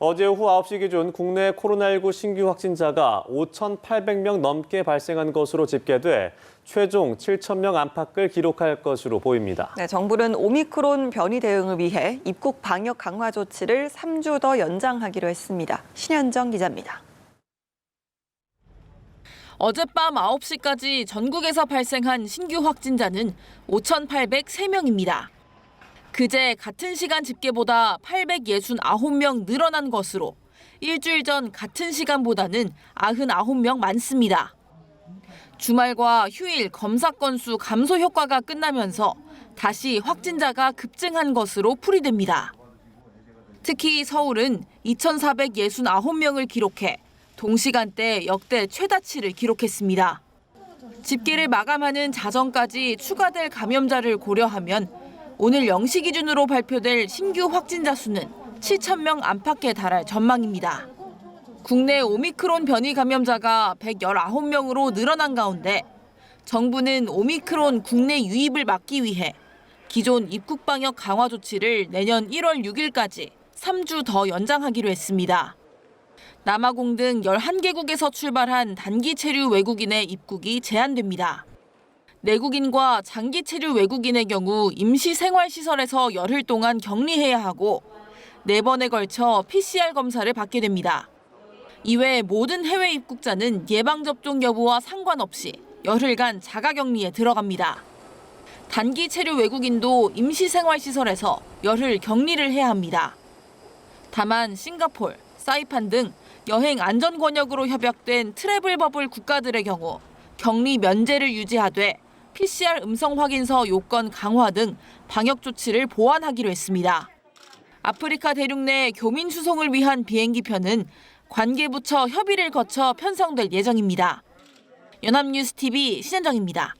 어제 오후 9시 기준 국내 코로나19 신규 확진자가 5,800명 넘게 발생한 것으로 집계돼 최종 7,000명 안팎을 기록할 것으로 보입니다. 네, 정부는 오미크론 변이 대응을 위해 입국 방역 강화 조치를 3주 더 연장하기로 했습니다. 신현정 기자입니다. 어젯밤 9시까지 전국에서 발생한 신규 확진자는 5,803명입니다. 그제 같은 시간 집계보다 869명 늘어난 것으로 일주일 전 같은 시간보다는 99명 많습니다. 주말과 휴일 검사 건수 감소 효과가 끝나면서 다시 확진자가 급증한 것으로 풀이됩니다. 특히 서울은 2,469명을 기록해 동시간대 역대 최다치를 기록했습니다. 집계를 마감하는 자정까지 추가될 감염자를 고려하면 오늘 0시 기준으로 발표될 신규 확진자 수는 7,000명 안팎에 달할 전망입니다. 국내 오미크론 변이 감염자가 119명으로 늘어난 가운데 정부는 오미크론 국내 유입을 막기 위해 기존 입국 방역 강화 조치를 내년 1월 6일까지 3주 더 연장하기로 했습니다. 남아공 등 11개국에서 출발한 단기 체류 외국인의 입국이 제한됩니다. 내국인과 장기 체류 외국인의 경우 임시 생활시설에서 열흘 동안 격리해야 하고 4번에 걸쳐 PCR 검사를 받게 됩니다. 이외 모든 해외 입국자는 예방접종 여부와 상관없이 열흘간 자가격리에 들어갑니다. 단기 체류 외국인도 임시 생활시설에서 열흘 격리를 해야 합니다. 다만 싱가폴, 사이판 등 여행 안전 권역으로 협약된 트래블 버블 국가들의 경우 격리 면제를 유지하되 PCR 음성 확인서 요건 강화 등 방역 조치를 보완하기로 했습니다. 아프리카 대륙 내 교민 수송을 위한 비행기표는 관계부처 협의를 거쳐 편성될 예정입니다. 연합뉴스 TV 신현정입니다.